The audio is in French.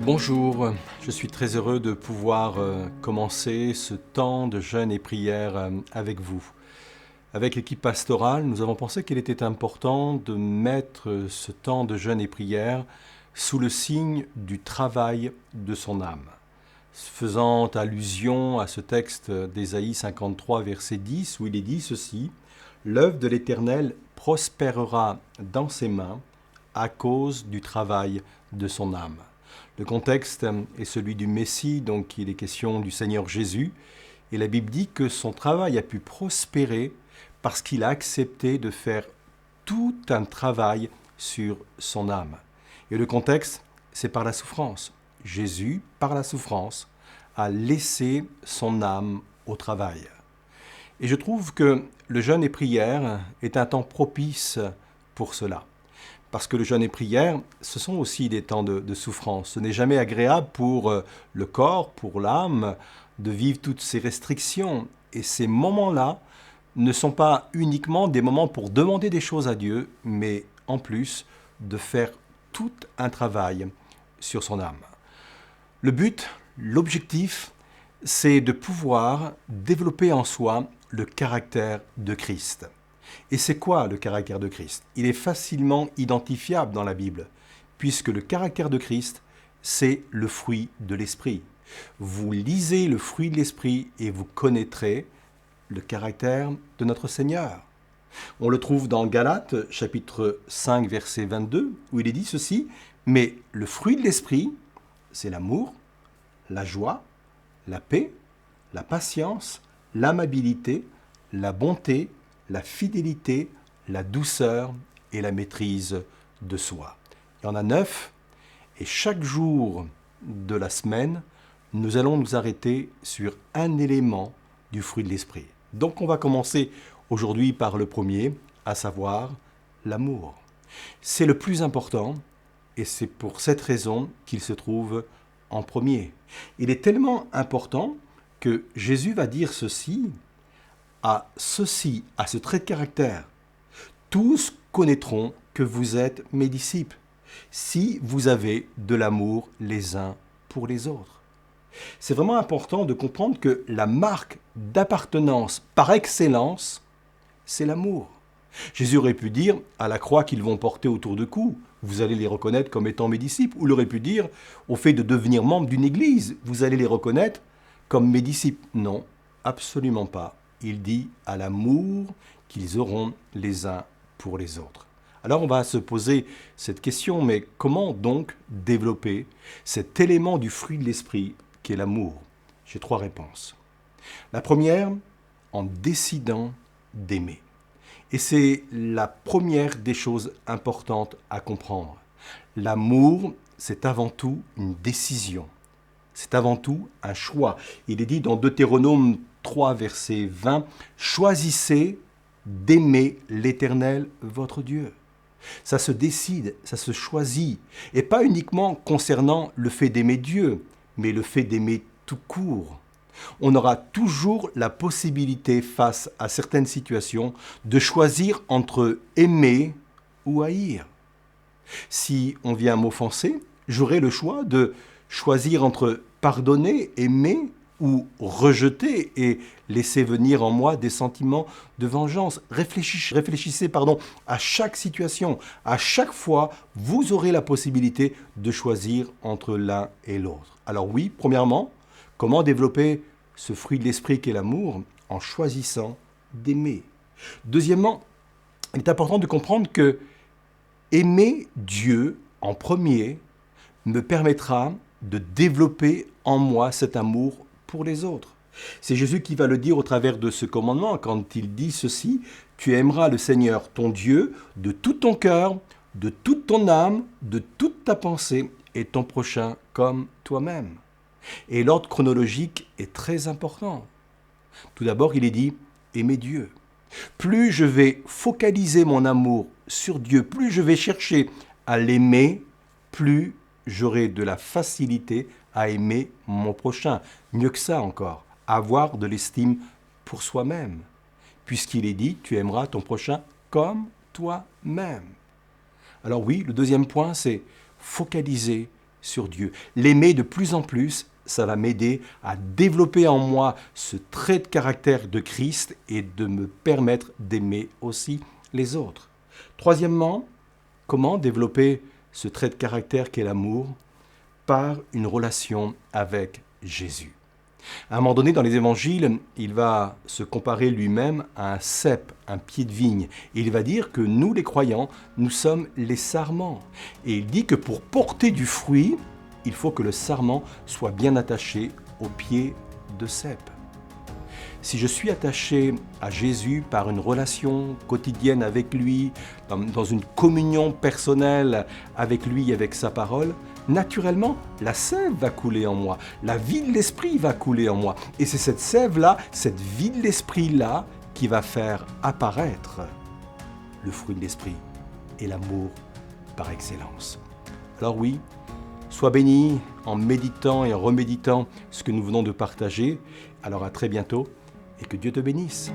Bonjour, je suis très heureux de pouvoir commencer ce temps de jeûne et prière avec vous. Avec l'équipe pastorale, nous avons pensé qu'il était important de mettre ce temps de jeûne et prière sous le signe du travail de son âme. Faisant allusion à ce texte d'Ésaïe 53, verset 10, où il est dit ceci: « L'œuvre de l'Éternel prospérera dans ses mains à cause du travail de son âme. » Le contexte est celui du Messie, donc il est question du Seigneur Jésus, et la Bible dit que son travail a pu prospérer parce qu'il a accepté de faire tout un travail sur son âme. Et le contexte, c'est par la souffrance. Jésus, par la souffrance, a laissé son âme au travail. Et je trouve que le jeûne et prière est un temps propice pour cela. Parce que le jeûne et prière, ce sont aussi des temps de souffrance. Ce n'est jamais agréable pour le corps, pour l'âme, de vivre toutes ces restrictions. Et ces moments-là ne sont pas uniquement des moments pour demander des choses à Dieu, mais en plus de faire tout un travail sur son âme. Le but, l'objectif, c'est de pouvoir développer en soi le caractère de Christ. Et c'est quoi le caractère de Christ? Il est facilement identifiable dans la Bible, puisque le caractère de Christ, c'est le fruit de l'Esprit. Vous lisez le fruit de l'Esprit et vous connaîtrez le caractère de notre Seigneur. On le trouve dans Galates, chapitre 5, verset 22, où il est dit ceci: « Mais le fruit de l'Esprit, c'est l'amour, la joie, la paix, la patience, l'amabilité, la bonté, la fidélité, la douceur et la maîtrise de soi. » Il y en a 9, et chaque jour de la semaine, nous allons nous arrêter sur un élément du fruit de l'esprit. Donc on va commencer aujourd'hui par le premier, à savoir l'amour. C'est le plus important, et c'est pour cette raison qu'il se trouve en premier. Il est tellement important que Jésus va dire ceci: à ce trait de caractère, tous connaîtront que vous êtes mes disciples, si vous avez de l'amour les uns pour les autres. C'est vraiment important de comprendre que la marque d'appartenance par excellence, c'est l'amour. Jésus aurait pu dire à la croix qu'ils vont porter autour du cou: vous allez les reconnaître comme étant mes disciples. Ou il aurait pu dire au fait de devenir membre d'une église: vous allez les reconnaître comme mes disciples. Non, absolument pas. Il dit à l'amour qu'ils auront les uns pour les autres. Alors on va se poser cette question, mais comment donc développer cet élément du fruit de l'esprit qui est l'amour? J'ai 3 réponses. La première, en décidant d'aimer. Et c'est la première des choses importantes à comprendre. L'amour, c'est avant tout une décision. C'est avant tout un choix. Il est dit dans Deutéronome 3, verset 20, « Choisissez d'aimer l'Éternel, votre Dieu. » Ça se décide, ça se choisit. Et pas uniquement concernant le fait d'aimer Dieu, mais le fait d'aimer tout court. On aura toujours la possibilité, face à certaines situations, de choisir entre aimer ou haïr. Si on vient m'offenser, j'aurai le choix de choisir entre pardonner, aimer, ou rejeter et laisser venir en moi des sentiments de vengeance. Réfléchissez à chaque situation. À chaque fois, vous aurez la possibilité de choisir entre l'un et l'autre. Alors oui, premièrement, comment développer ce fruit de l'esprit qu'est l'amour? En choisissant d'aimer. Deuxièmement, il est important de comprendre que aimer Dieu en premier me permettra de développer en moi cet amour pour les autres. C'est Jésus qui va le dire au travers de ce commandement quand il dit ceci: « Tu aimeras le Seigneur ton Dieu de tout ton cœur, de toute ton âme, de toute ta pensée et ton prochain comme toi-même. » Et l'ordre chronologique est très important. Tout d'abord, il est dit « aimer Dieu ». Plus je vais focaliser mon amour sur Dieu, plus je vais chercher à l'aimer, plus j'aurai de la facilité à aimer mon prochain. Mieux que ça encore, avoir de l'estime pour soi-même. Puisqu'il est dit, tu aimeras ton prochain comme toi-même. Alors oui, le deuxième point, c'est focaliser sur Dieu. L'aimer de plus en plus, ça va m'aider à développer en moi ce trait de caractère de Christ et de me permettre d'aimer aussi les autres. Troisièmement, comment développer ce trait de caractère qu'est l'amour? Par une relation avec Jésus. À un moment donné, dans les évangiles, il va se comparer lui-même à un cep, un pied de vigne. Et il va dire que nous, les croyants, nous sommes les sarments. Et il dit que pour porter du fruit, il faut que le sarment soit bien attaché au pied de cep. Si je suis attaché à Jésus par une relation quotidienne avec lui, dans une communion personnelle avec lui et avec sa parole, naturellement, la sève va couler en moi, la vie de l'esprit va couler en moi. Et c'est cette sève-là, cette vie de l'esprit-là, qui va faire apparaître le fruit de l'esprit et l'amour par excellence. Alors oui, sois béni en méditant et en reméditant ce que nous venons de partager. Alors à très bientôt et que Dieu te bénisse.